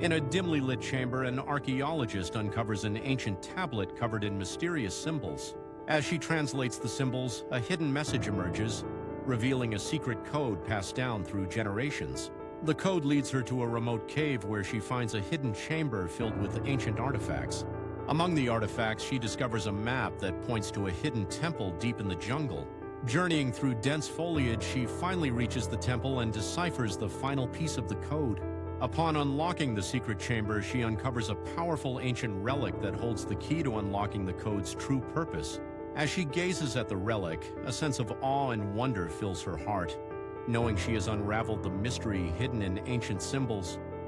In a dimly lit chamber, an archaeologist uncovers an ancient tablet covered in mysterious symbols. As she translates the symbols, a hidden message emerges, revealing a secret code passed down through generations. The code leads her to a remote cave where she finds a hidden chamber filled with ancient artifacts. Among the artifacts, she discovers a map that points to a hidden temple deep in the jungle. Journeying through dense foliage, she finally reaches the temple and deciphers the final piece of the code. Upon unlocking the secret chamber, she uncovers a powerful ancient relic that holds the key to unlocking the code's true purpose. As she gazes at the relic, a sense of awe and wonder fills her heart. Knowing she has unraveled the mystery hidden in ancient symbols,